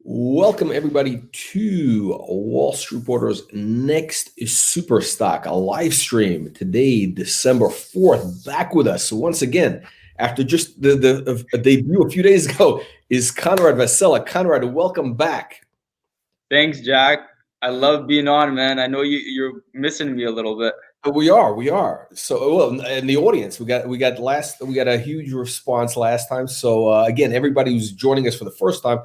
Welcome everybody to Wall Street Reporter's next Super Stock, a live stream today, December 4th. Back with us once again after just the debut a few days ago is Conrad Vasella. Conrad, welcome back. Thanks, Jack. I love being on, man. I know you're missing me a little bit. We are. So, well, in the audience, we got a huge response last time. So, again, everybody who's joining us for the first time,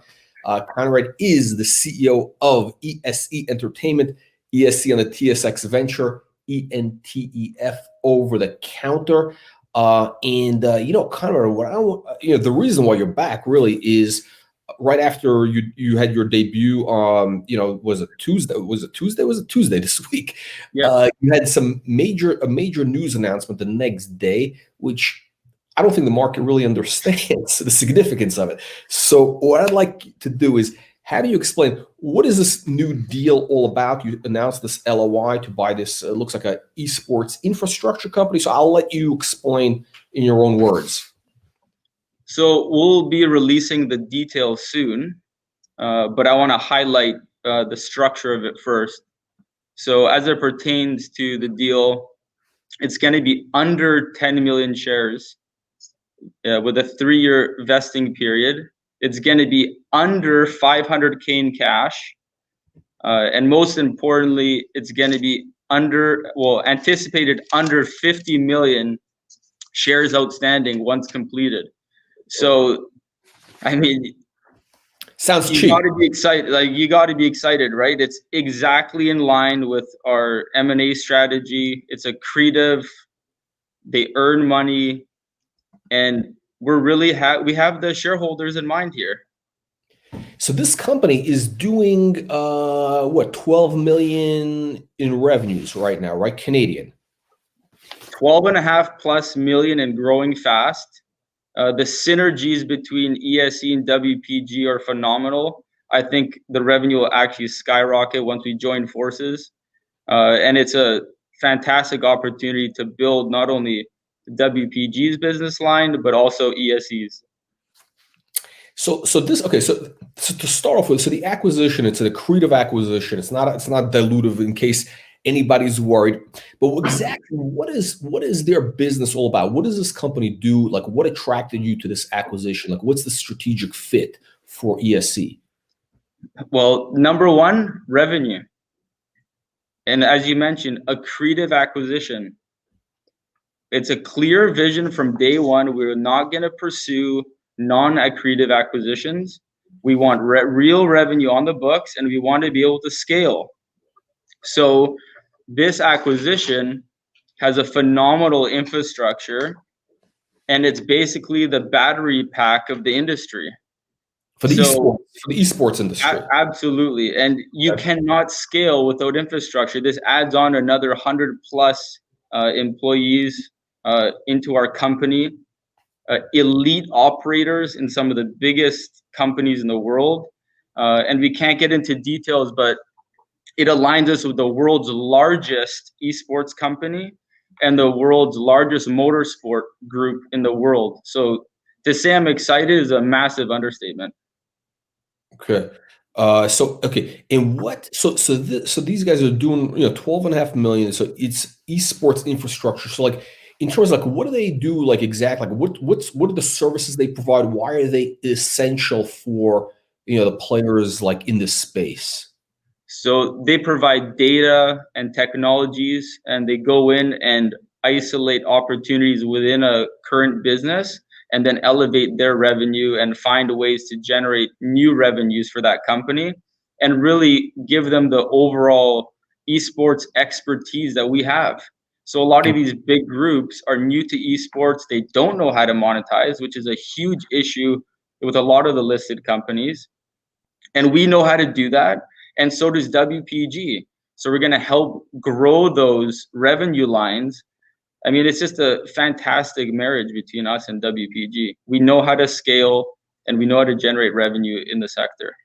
Conrad is the CEO of ESE Entertainment, ESE on the TSX Venture, ENTEF over the counter. Conrad, the reason why you're back really is right after you had your debut. Was it Tuesday? Was it Tuesday this week? Yeah. You had a major news announcement the next day, which I don't think the market really understands the significance of it. So what I'd like to do is, how do you explain what is this new deal all about? You announced this LOI to buy this, looks like a esports infrastructure company. So I'll let you explain in your own words. So we'll be releasing the details soon, but I want to highlight the structure of it first. So as it pertains to the deal, it's going to be under 10 million shares with a 3-year vesting period. It's going to be under 500K in cash. And most importantly, it's going to be anticipated under 50 million shares outstanding once completed. So, I mean, sounds cheap. You got to be excited. You got to be excited, right? It's exactly in line with our M&A strategy. It's accretive. They earn money, and we have the shareholders in mind here. So this company is doing 12 million in revenues right now, right? Canadian. 12.5+ million and growing fast. The synergies between ESE and WPG are phenomenal. I think the revenue will actually skyrocket once we join forces. And it's a fantastic opportunity to build not only WPG's business line, but also ESE's. So to start off with, so the acquisition, it's an accretive acquisition. It's not dilutive in case anybody's worried. But exactly what is their business all about? What does this company do? Like, what attracted you to this acquisition? Like, what's the strategic fit for ESE? Well, number one, revenue. And as you mentioned, accretive acquisition. It's a clear vision from day one. We're not going to pursue non-accretive acquisitions. We want real revenue on the books, and we want to be able to scale. So this acquisition has a phenomenal infrastructure, and it's basically the battery pack of the industry. For the esports industry. Absolutely. And you cannot scale without infrastructure. This adds on another 100+ employees into our company, elite operators in some of the biggest companies in the world. And we can't get into details, but it aligns us with the world's largest esports company and the world's largest motorsport group in the world. So to say I'm excited is a massive understatement. Okay. So these guys are doing 12.5 million. So it's esports infrastructure. So like in terms of like what do they do like exactly? Like what are the services they provide? Why are they essential for the players like in this space? So they provide data and technologies, and they go in and isolate opportunities within a current business and then elevate their revenue and find ways to generate new revenues for that company and really give them the overall esports expertise that we have. So a lot of these big groups are new to esports. They don't know how to monetize, which is a huge issue with a lot of the listed companies. And we know how to do that. And so does WPG. So we're going to help grow those revenue lines. I mean, it's just a fantastic marriage between us and WPG. We know how to scale and we know how to generate revenue in the sector.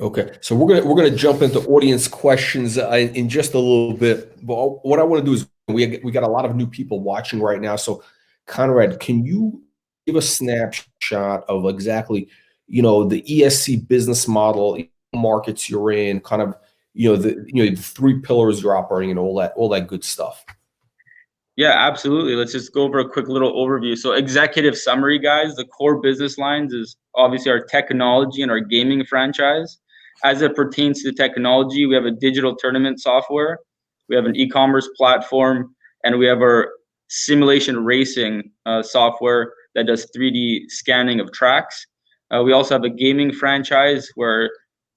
Okay, so we're gonna jump into audience questions in just a little bit. But what I want to do is we got a lot of new people watching right now. So, Conrad, can you give a snapshot of exactly the ESE business model? markets you're in, kind of, the three pillars you're operating, and all that good stuff. Yeah, absolutely. Let's just go over a quick little overview. So executive summary, guys, the core business lines is obviously our technology and our gaming franchise. As it pertains to technology, we have a digital tournament software, we have an e-commerce platform, and we have our simulation racing software that does 3D scanning of tracks. We also have a gaming franchise where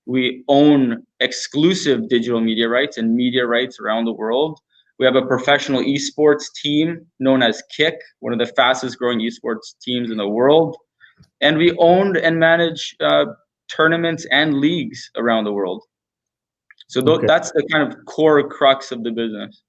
we own exclusive digital media rights and media rights around the world. We have a professional esports team known as Kick, one of the fastest growing esports teams in the world. And we own and manage tournaments and leagues around the world. So that's the kind of core crux of the business.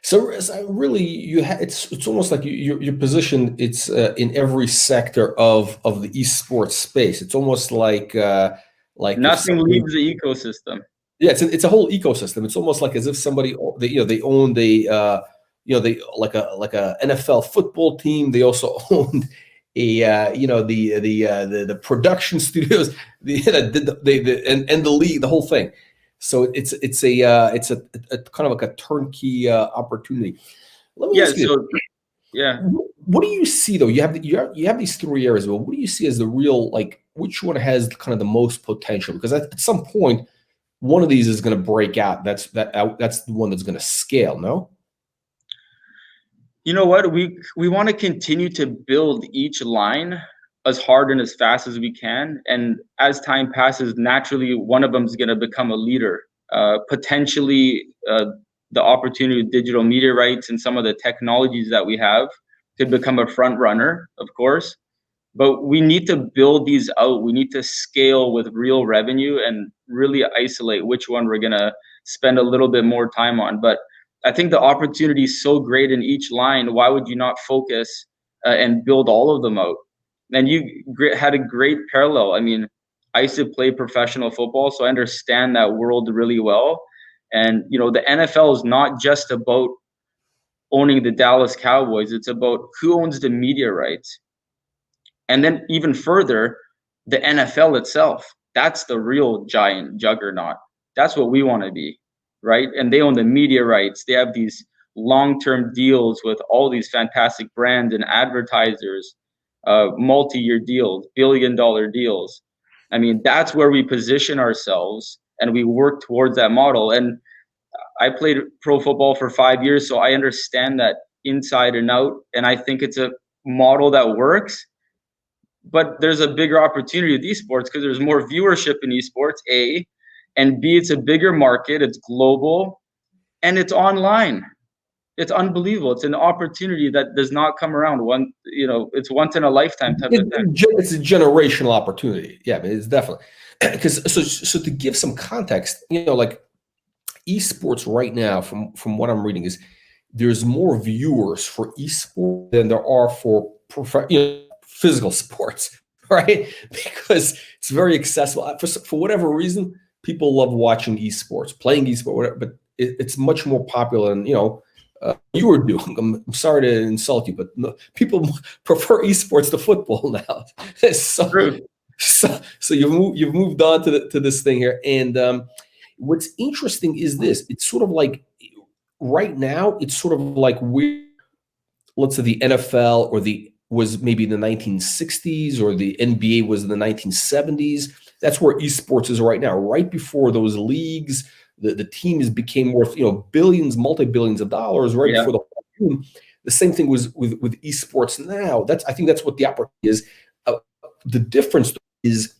So really, it's almost like your position. It's in every sector of the esports space. It's almost like nothing leaves the ecosystem. Yeah, it's a whole ecosystem. It's almost like as if somebody they own they like a NFL football team. They also owned the production studios, and the league, the whole thing. So it's a kind of like a turnkey opportunity. Let me ask you. What do you see though? You have these three areas, but what do you see as the real, like, which one has kind of the most potential? Because at some point, one of these is going to break out. That's the one that's going to scale. No. You know what? We want to continue to build each line as hard and as fast as we can, and as time passes, naturally one of them is going to become a leader. Potentially, the opportunity with digital media rights and some of the technologies that we have could become a front runner, of course. But we need to build these out. We need to scale with real revenue and really isolate which one we're going to spend a little bit more time on. But I think the opportunity is so great in each line. Why would you not focus and build all of them out? And you had a great parallel. I mean, I used to play professional football, so I understand that world really well. And, the NFL is not just about owning the Dallas Cowboys. It's about who owns the media rights. And then even further, the NFL itself. That's the real giant juggernaut. That's what we want to be, right? And they own the media rights. They have these long-term deals with all these fantastic brands and advertisers, multi-year deals, billion-dollar deals. I mean, that's where we position ourselves, and we work towards that model. And I played pro football for 5 years, so I understand that inside and out. And I think it's a model that works. But there's a bigger opportunity with esports because there's more viewership in esports, A, and B, it's a bigger market, it's global, and it's online. It's unbelievable. It's an opportunity that does not come around. It's once in a lifetime type of thing. It's a generational opportunity. Yeah, it's definitely. Because so to give some context, like esports right now, from what I'm reading, is there's more viewers for esports than there are for physical sports, right? Because it's very accessible. For whatever reason, people love watching esports, playing esports, whatever, but it's much more popular than you were doing. I'm sorry to insult you, but no, people prefer esports to football now. So you've moved on to this thing here, and what's interesting is this. It's sort of like right now, it's sort of like let's say the NFL was maybe in the 1960s, or the NBA was in the 1970s. That's where esports is right now. Right before those leagues, the teams became worth billions, multi-billions of dollars. Right before the whole team. The same thing was with esports now. I think that's what the opportunity is. The difference is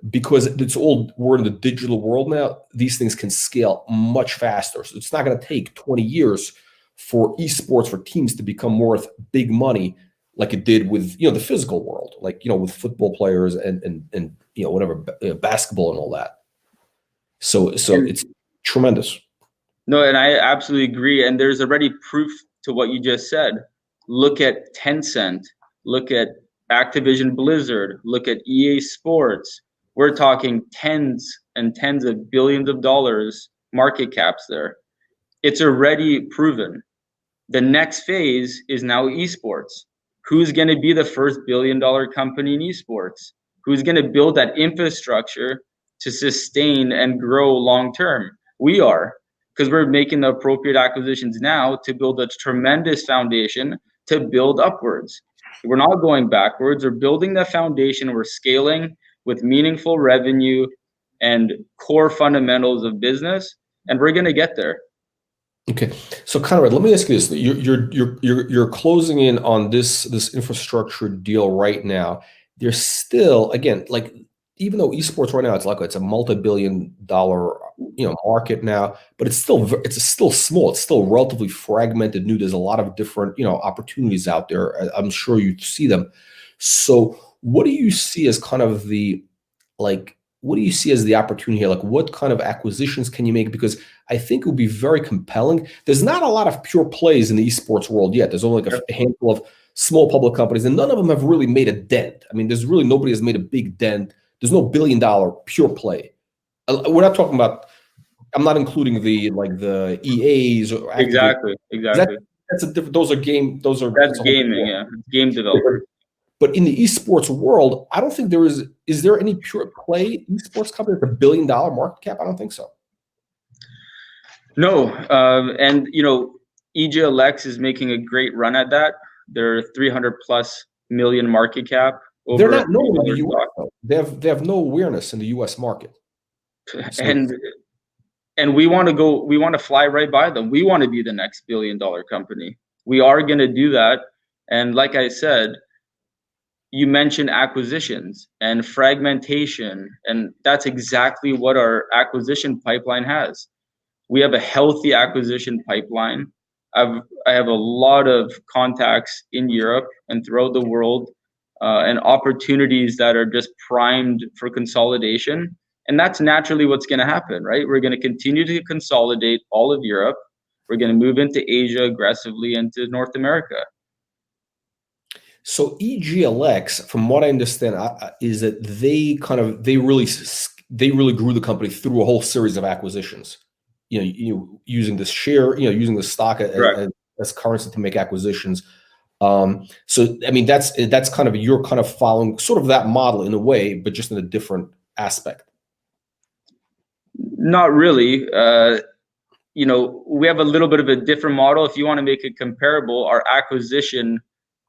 because we're in the digital world now. These things can scale much faster. So it's not going to take 20 years for esports, for teams to become worth big money, like it did with the physical world, like with football players and whatever, basketball and all that. So it's tremendous. No, and I absolutely agree. And there's already proof to what you just said. Look at Tencent. Look at Activision Blizzard. Look at EA Sports. We're talking tens and tens of billions of dollars market caps there. It's already proven. The next phase is now esports. Who's going to be the first billion-dollar company in esports? Who's going to build that infrastructure to sustain and grow long term. We are, because we're making the appropriate acquisitions now to build a tremendous foundation to build upwards. We're not going backwards. We're building the foundation. We're scaling with meaningful revenue and core fundamentals of business, and we're going to get there. Okay, so Conrad, let me ask you this: you're closing in on this infrastructure deal right now. There's still, again, like, even though esports right now it's a multi-billion-dollar market now, but it's still small. It's still relatively fragmented. New. There's a lot of different opportunities out there. I'm sure you see them. So what do you see as kind of the what do you see as the opportunity here? Like, what kind of acquisitions can you make? Because I think it would be very compelling. There's not a lot of pure plays in the esports world yet. There's only like a handful of small public companies, and none of them have really made a dent. I mean, there's really nobody has made a big dent. There's no billion-dollar pure play. We're not talking about. I'm not including the EAs or Exactly. That's a different. Those are game. That's gaming. Yeah, game developers. But in the esports world, I don't think there is. Is there any pure play esports company with $1 billion market cap? I don't think so. No, and EGLX is making a great run at that. They're 300+ million market cap. They're not known in the US, though. They have no awareness in the US market. So, and we want to fly right by them. We want to be the next $1 billion company. We are going to do that. And like I said, you mentioned acquisitions and fragmentation, and that's exactly what our acquisition pipeline has. We have a healthy acquisition pipeline. I have a lot of contacts in Europe and throughout the world, and opportunities that are just primed for consolidation. And that's naturally what's going to happen, right? We're going to continue to consolidate all of Europe. We're going to move into Asia aggressively, into North America. So EGLX, from what I understand, is that they really grew the company through a whole series of acquisitions. Using this share, using the stock as currency to make acquisitions. So I mean, that's kind of, you're kind of following sort of that model in a way, but just in a different aspect. Not really. We have a little bit of a different model. If you want to make it comparable, our acquisition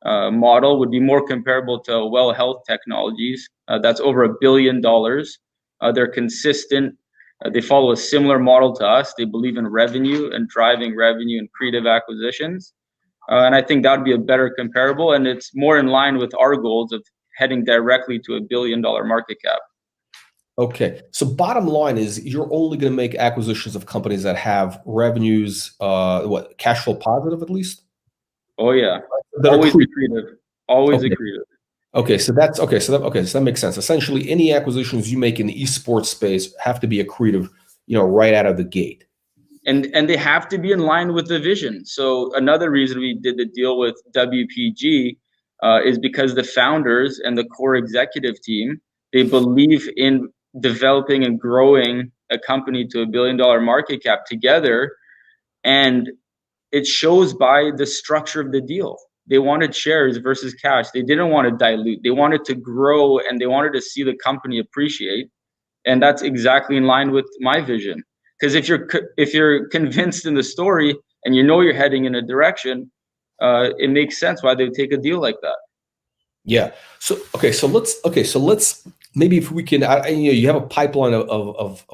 model would be more comparable to Well Health Technologies. That's over $1 billion. They're consistent. They follow a similar model to us. They believe in revenue and driving revenue and creative acquisitions. And I think that would be a better comparable. And it's more in line with our goals of heading directly to $1 billion market cap. Okay. So bottom line is, you're only going to make acquisitions of companies that have revenues, cash flow positive at least? Oh yeah. Always accretive. Always accretive. Okay, so that makes sense. Essentially, any acquisitions you make in the esports space have to be accretive, right out of the gate. And they have to be in line with the vision. So another reason we did the deal with WPG is because the founders and the core executive team, they believe in developing and growing a company to $1 billion market cap together, and it shows by the structure of the deal. They wanted shares versus cash. They didn't want to dilute. They wanted to grow, and they wanted to see the company appreciate. And that's exactly in line with my vision. Because if you're convinced in the story and you're heading in a direction, it makes sense why they would take a deal like that. Yeah. So let's maybe, if we can, you have a pipeline of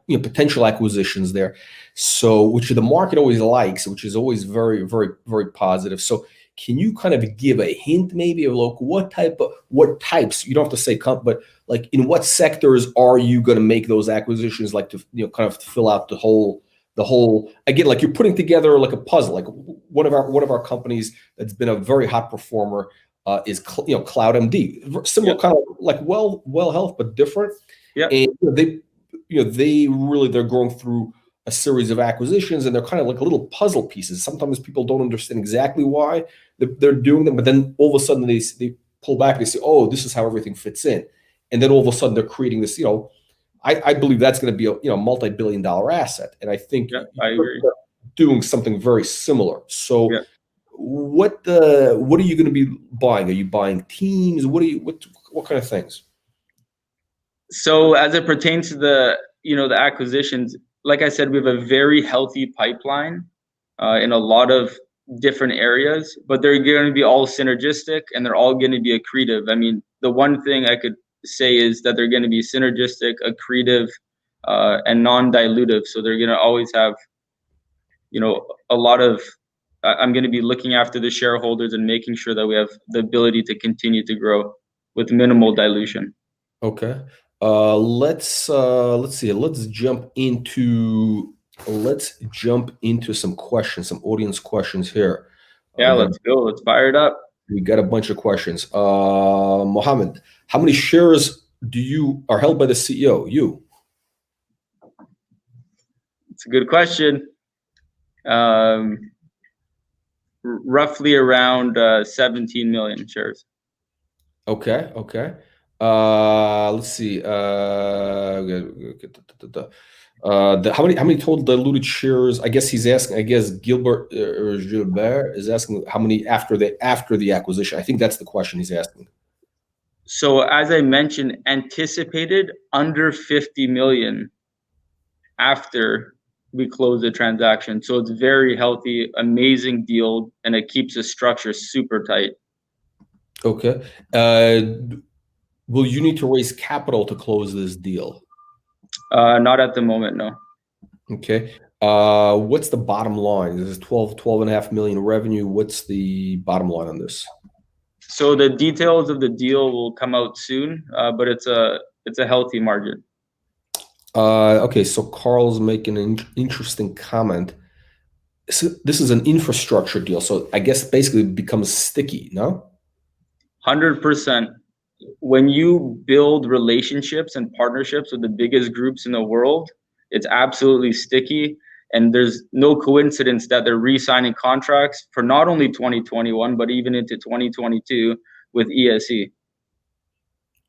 potential acquisitions there. So, which the market always likes, which is always very, very, very positive. So can you kind of give a hint maybe of what types, you don't have to say but like, in what sectors are you going to make those acquisitions, like, to kind of fill out the whole, again, like, you're putting together like a puzzle. Like, one of our companies that's been a very hot performer is CloudMD, similar, kind of like Well Health, but different. Yeah. And they're going through a series of acquisitions, and they're kind of like little puzzle pieces. Sometimes people don't understand exactly why they're doing them, but then all of a sudden they pull back and they say, oh, this is how everything fits in. And then all of a sudden they're creating this, I believe that's going to be a multi-billion-dollar asset. And I think I agree. Doing something very similar. So what are you going to be buying? Are you buying teams? What kind of things? So as it pertains to the acquisitions, like I said, we have a very healthy pipeline in a lot of different areas, but they're going to be all synergistic and they're all going to be accretive. I mean, the one thing I could say is that they're going to be synergistic, accretive, and non-dilutive. So they're going to always have, a lot of. I'm going to be looking after the shareholders and making sure that we have the ability to continue to grow with minimal dilution. Okay. Let's see. Let's jump into some questions, some audience questions here. Yeah, let's go. Let's fire it up. We got a bunch of questions. Mohammed, how many shares are held by the CEO? You. It's a good question. Roughly around 17 million shares. Okay. Let's see. How many total diluted shares? I guess he's asking. I guess Gilbert is asking how many after the acquisition. I think that's the question he's asking. So as I mentioned, anticipated under 50 million after we close the transaction. So it's very healthy, amazing deal, and it keeps the structure super tight. Okay. Will you need to raise capital to close this deal? Not at the moment, no. Okay. What's the bottom line? This is 12.5 million revenue. What's the bottom line on this? So the details of the deal will come out soon, but it's a healthy margin. Okay, so Carl's making an interesting comment. So this is an infrastructure deal, so I guess basically it becomes sticky, no? 100%. When you build relationships and partnerships with the biggest groups in the world, it's absolutely sticky. And there's no coincidence that they're re-signing contracts for not only 2021, but even into 2022 with ESE.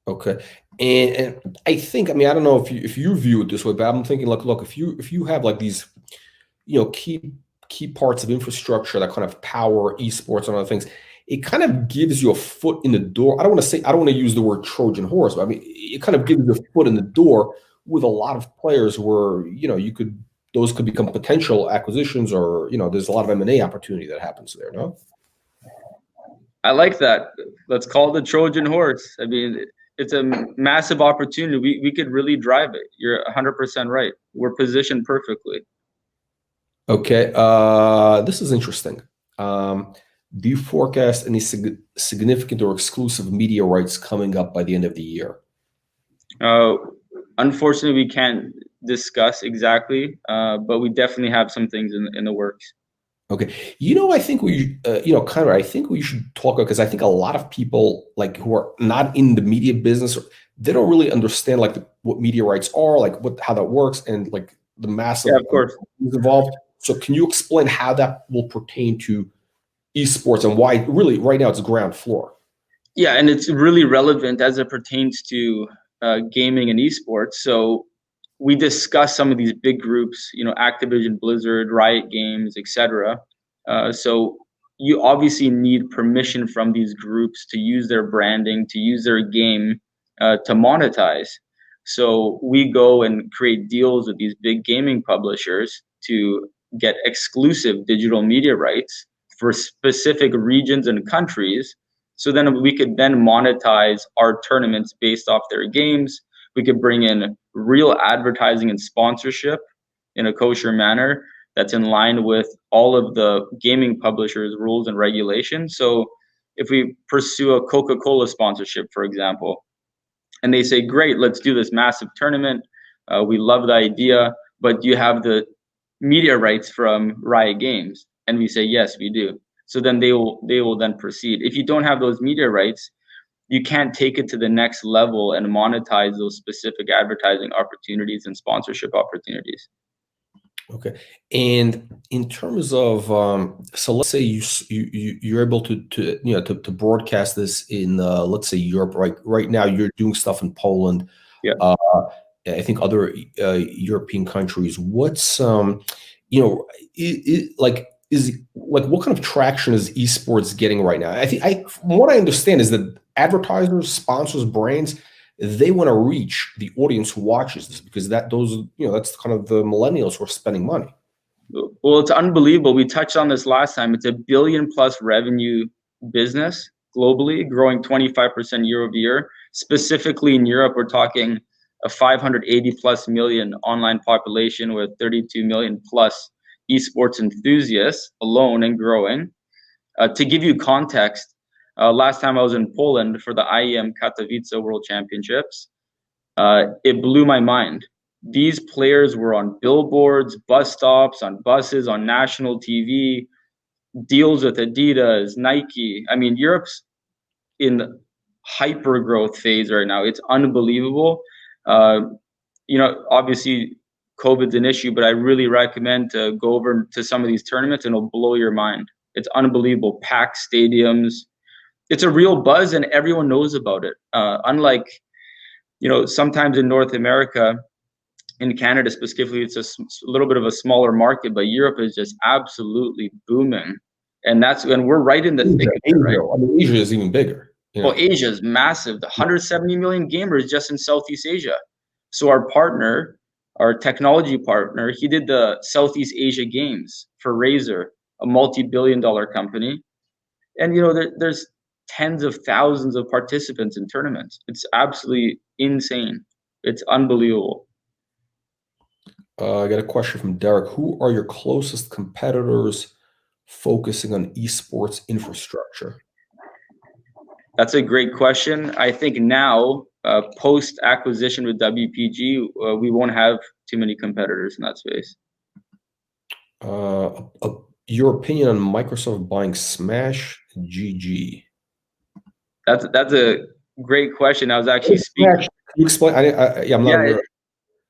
Okay. And I think, I mean, I don't know if you view it this way, but I'm thinking like, look, if you have like these, key parts of infrastructure that kind of power esports and other things, it kind of gives you a foot in the door. I don't want to use the word Trojan horse, but I mean, it kind of gives you a foot in the door with a lot of players where, those could become potential acquisitions or, there's a lot of M&A opportunity that happens there, no? I like that. Let's call it the Trojan horse. I mean, it's a massive opportunity. We could really drive it. You're 100% right. We're positioned perfectly. Okay. This is interesting. Do you forecast any significant or exclusive media rights coming up by the end of the year? Unfortunately, we can't discuss exactly, but we definitely have some things in the works. Okay. I think Conrad, I think we should talk about, because I think a lot of people like who are not in the media business, they don't really understand like what media rights are, like how that works, and like the massive of course involved. So can you explain how that will pertain to esports and why really right now it's ground floor? Yeah, and it's really relevant as it pertains to gaming and esports. So we discuss some of these big groups, Activision, Blizzard, Riot Games, etc. So you obviously need permission from these groups to use their branding, to use their game, to monetize. So we go and create deals with these big gaming publishers to get exclusive digital media rights for specific regions and countries. So then we could then monetize our tournaments based off their games. We could bring in real advertising and sponsorship in a kosher manner that's in line with all of the gaming publishers' rules and regulations. So if we pursue a Coca-Cola sponsorship, for example, and they say, great, let's do this massive tournament. We love the idea, but do you have the media rights from Riot Games? And we say, yes, we do. So then they will then proceed. If you don't have those media rights, you can't take it to the next level and monetize those specific advertising opportunities and sponsorship opportunities. Okay. And in terms of, so let's say you're able to broadcast this in, let's say Europe, right now you're doing stuff in Poland. Yeah. I think other European countries. What's, what kind of traction is esports getting right now? From what I understand is that advertisers, sponsors, brands, they want to reach the audience who watches this, because that's kind of the millennials who are spending money. Well, it's unbelievable. We touched on this last time. It's a $1 billion+ revenue business globally, growing 25% year over year. Specifically in Europe, we're talking a 580+ million online population with 32 million+ esports enthusiasts alone and growing. To give you context, last time I was in Poland for the IEM Katowice World Championships, it blew my mind. These players were on billboards, bus stops, on buses, on national TV, deals with Adidas, Nike. I mean, Europe's in hyper growth phase right now. It's unbelievable. Obviously COVID's an issue, but I really recommend to go over to some of these tournaments and it'll blow your mind. It's unbelievable. Packed stadiums. It's a real buzz and everyone knows about it. Unlike, sometimes in North America, in Canada specifically, it's a little bit of a smaller market, but Europe is just absolutely booming. And we're right in the thick of it, right? I mean, Asia is even bigger. Well, Asia is massive. The 170 million gamers just in Southeast Asia. So our partner, our technology partner, he did the Southeast Asia Games for Razer, a multi-billion-dollar company. And, there's tens of thousands of participants in tournaments. It's absolutely insane. It's unbelievable. I got a question from Derek. Who are your closest competitors focusing on esports infrastructure? That's a great question. I think now, post acquisition with WPG, we won't have too many competitors in that space. Your opinion on Microsoft buying Smash GG? That's a great question. I was actually speaking. Can you explain? I'm not aware.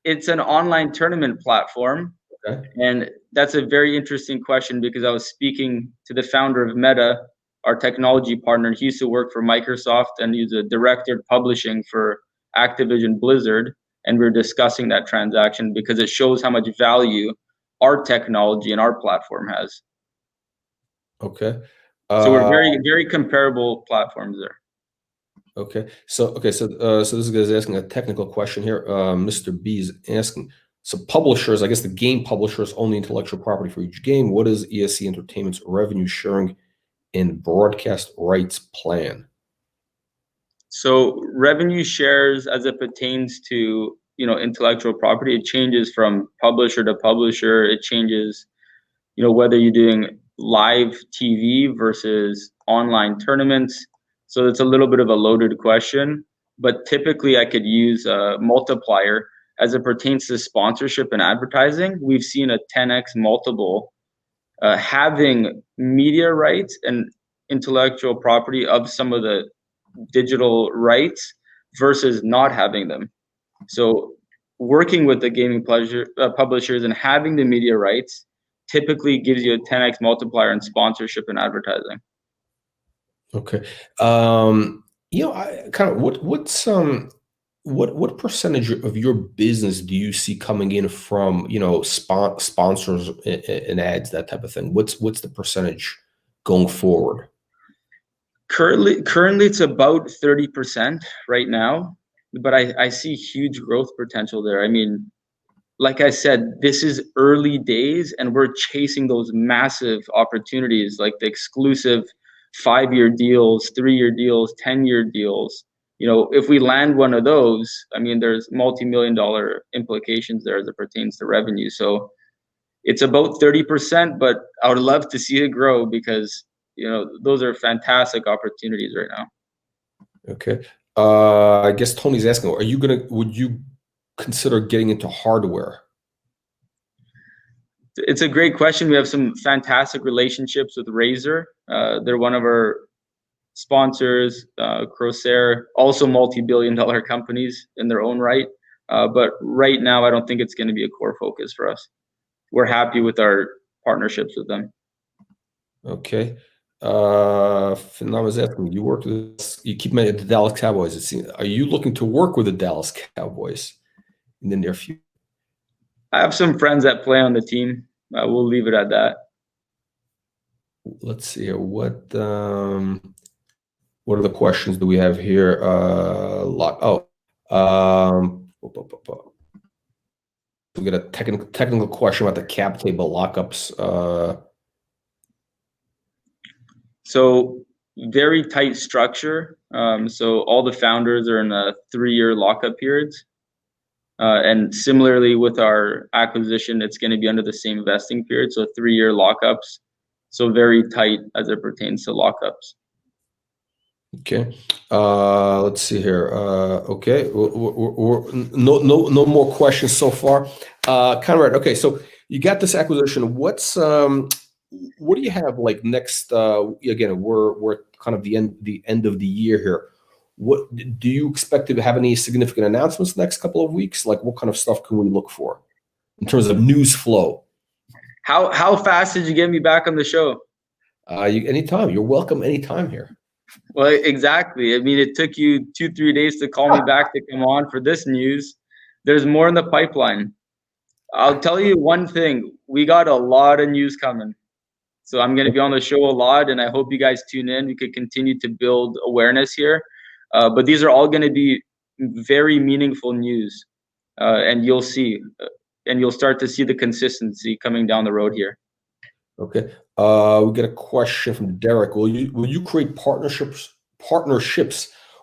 It's an online tournament platform. Okay. And that's a very interesting question because I was speaking to the founder of Meta, our technology partner. He used to work for Microsoft and he's a director of publishing for Activision Blizzard. And we were discussing that transaction because it shows how much value our technology and our platform has. Okay. So we're very, very comparable platforms there. Okay. So this guy's asking a technical question here. Mr. B is asking, so publishers, I guess the game publishers own the intellectual property for each game. What is ESE Entertainment's revenue sharing and broadcast rights plan? So revenue shares as it pertains to, intellectual property, it changes from publisher to publisher. It changes, whether you're doing live TV versus online tournaments. So it's a little bit of a loaded question, but typically I could use a multiplier as it pertains to sponsorship and advertising. We've seen a 10x multiple having media rights and intellectual property of some of the digital rights versus not having them. So working with the gaming publishers and having the media rights typically gives you a 10x multiplier in sponsorship and advertising. Okay. What percentage of your business do you see coming in from, sponsors and ads, that type of thing? What's the percentage going forward? Currently it's about 30% right now, but I see huge growth potential there. I mean, like I said, this is early days and we're chasing those massive opportunities like the exclusive 5-year deals, 3-year deals, 10-year deals. If we land one of those, I mean, there's multi-million-dollar implications there as it pertains to revenue. So it's about 30%, but I would love to see it grow because, those are fantastic opportunities right now. Okay. I guess Tony's asking, would you consider getting into hardware? It's a great question. We have some fantastic relationships with Razer. They're one of our sponsors, Crosshair, also multi-billion-dollar companies in their own right. But right now, I don't think it's going to be a core focus for us. We're happy with our partnerships with them. Okay. Phenom is asking, you keep mentioning the Dallas Cowboys. It seems, are you looking to work with the Dallas Cowboys in the near future? I have some friends that play on the team. We'll leave it at that. Let's see here. What are the questions do we have here? We get a technical question about the cap table lockups. So very tight structure. So all the founders are in a 3-year lockup periods. And similarly with our acquisition, it's going to be under the same vesting period. So 3-year lockups. So very tight as it pertains to lockups. Okay. Let's see here. Okay. No more questions so far. Conrad, okay. So you got this acquisition. What do you have like next? Again, we're kind of the end of the year here. What do you expect to have any significant announcements next couple of weeks? Like, what kind of stuff can we look for in terms of news flow? How fast did you get me back on the show? Anytime. You're welcome anytime here. Well, exactly. I mean, it took you 2-3 days to call me back to come on for this news. There's more in the pipeline. I'll tell you one thing. We got a lot of news coming. So I'm going to be on the show a lot, and I hope you guys tune in. We could continue to build awareness here. But these are all going to be very meaningful news, and you'll see, and you'll start to see the consistency coming down the road here. Okay. We get a question from Derek. Will you create partnerships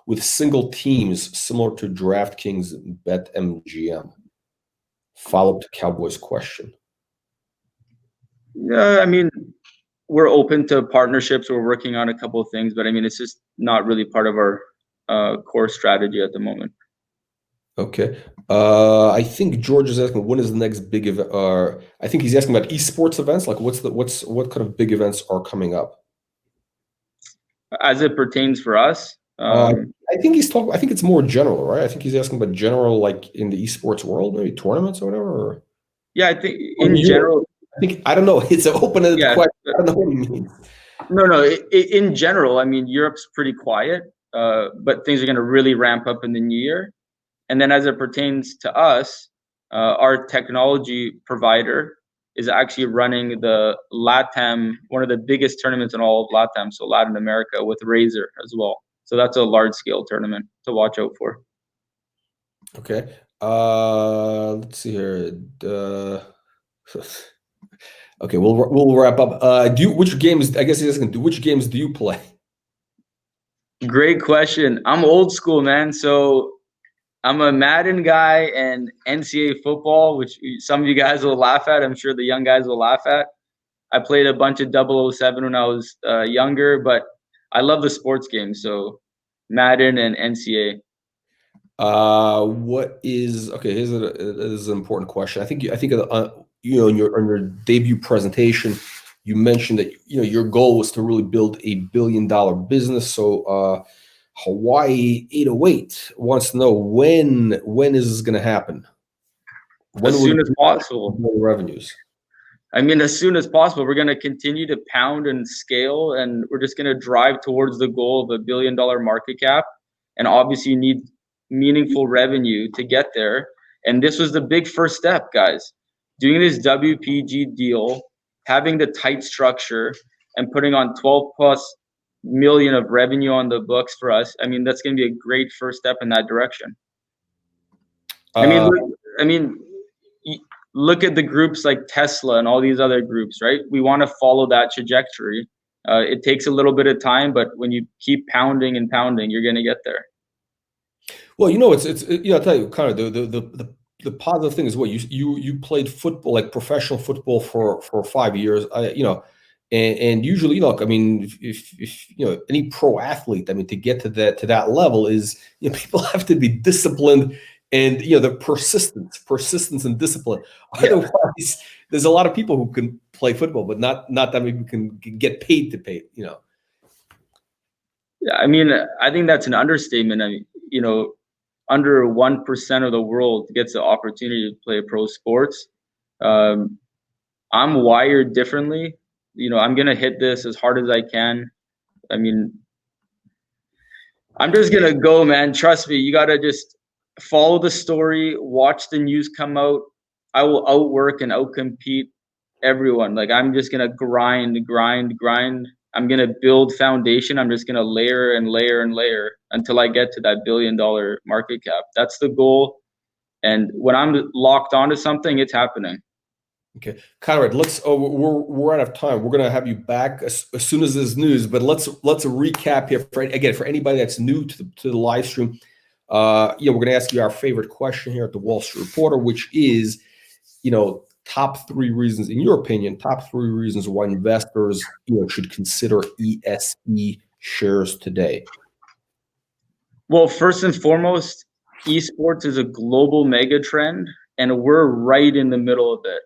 with single teams similar to DraftKings and BetMGM? Follow up to Cowboys question. Yeah, I mean, we're open to partnerships. We're working on a couple of things, but I mean, it's just not really part of our core strategy at the moment. Okay. I think George is asking when is the next big event? I think he's asking about esports events. Like, what kind of big events are coming up? As it pertains for us, I think he's talking. I think it's more general, right? I think he's asking about general, like in the esports world, maybe tournaments or whatever. Or... Yeah, I think in general. I don't know. It's an open-ended question. I don't know what he means. No. In general, I mean, Europe's pretty quiet, but things are going to really ramp up in the new year. And then as it pertains to us, our technology provider is actually running the LATAM, one of the biggest tournaments in all of LATAM, so Latin America, with Razer as well. So that's a large-scale tournament to watch out for. Okay. Let's see here. Okay, we'll wrap up. Which games? I guess he's asking, which games do you play? Great question. I'm old school, man. So I'm a Madden guy and NCAA football, which some of you guys will laugh at. I'm sure the young guys will laugh at. I played a bunch of 007 when I was younger, but I love the sports games. So Madden and NCAA. Okay? This is an important question. I think in your debut presentation, you mentioned that your goal was to really build $1 billion business. So Hawaii 808 wants to know when is this going to happen? As soon as possible. Revenues. I mean, as soon as possible. We're going to continue to pound and scale, and we're just going to drive towards the goal of $1 billion market cap. And obviously, you need meaningful revenue to get there. And this was the big first step, guys. Doing this WPG deal, having the tight structure, and putting on 12+ million of revenue on the books for us. I mean, that's going to be a great first step in that direction. Look at the groups like Tesla and all these other groups, right? We want to follow that trajectory. It takes a little bit of time, but when you keep pounding and pounding, you're going to get there. Well, it's I'll tell you, kind of the positive thing is what you played football, like professional football for 5 years. And usually, look, I mean, if any pro athlete, I mean, to get to that level is people have to be disciplined. And the persistence and discipline. Yeah. Otherwise, there's a lot of people who can play football, but not that many people can get paid to pay. Yeah, I mean, I think that's an understatement. I mean, under 1% of the world gets the opportunity to play pro sports. I'm wired differently. I'm gonna hit this as hard as I can. I mean, I'm just gonna go, man. Trust me. You gotta just follow the story, watch the news come out. I will outwork and outcompete everyone. Like, I'm just gonna grind. I'm going to build foundation. I'm just going to layer and layer and layer until I get to that $1 billion market cap. That's the goal. And when I'm locked onto something, it's happening. Okay, Conrad, let's. Oh, we're out of time. We're gonna have you back as soon as there's news. But let's recap here for anybody that's new to the live stream. Yeah, we're gonna ask you our favorite question here at the Wall Street Reporter, which is, top 3 reasons, in your opinion, top 3 reasons why investors should consider ESE shares today. Well, first and foremost, esports is a global mega trend, and we're right in the middle of it.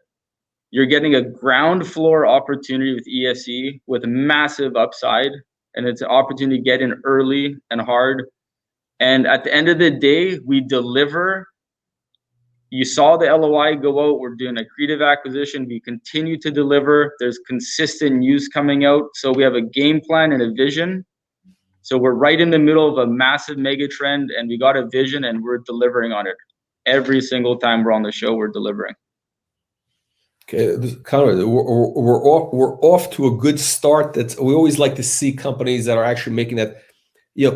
You're getting a ground floor opportunity with ESE with massive upside, and it's an opportunity to get in early and hard. And at the end of the day, we deliver. You saw the LOI go out. We're doing a creative acquisition. We continue to deliver. There's consistent news coming out. So we have a game plan and a vision. So we're right in the middle of a massive mega trend, and we got a vision, and we're delivering on it. Every single time we're on the show, we're delivering. Okay, Conrad, we're off to a good start. We always like to see companies that are actually making that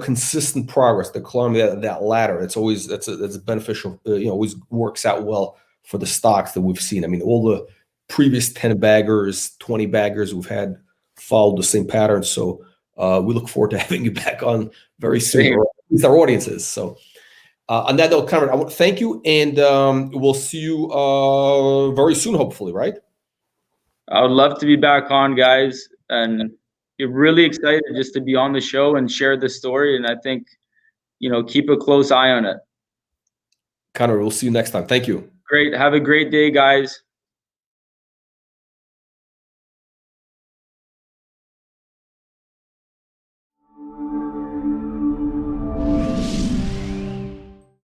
consistent progress. They're climbing that ladder. It's always that's beneficial. Always works out well for the stocks that we've seen. I mean, all the previous 10 baggers, 20 baggers we've had followed the same pattern. So we look forward to having you back on very soon, or at least our audiences. So. On that note, Conrad, I want to thank you, and we'll see you very soon, hopefully, right? I would love to be back on, guys, and you're really excited just to be on the show and share the story, and I think, keep a close eye on it. Conrad, we'll see you next time. Thank you. Great. Have a great day, guys.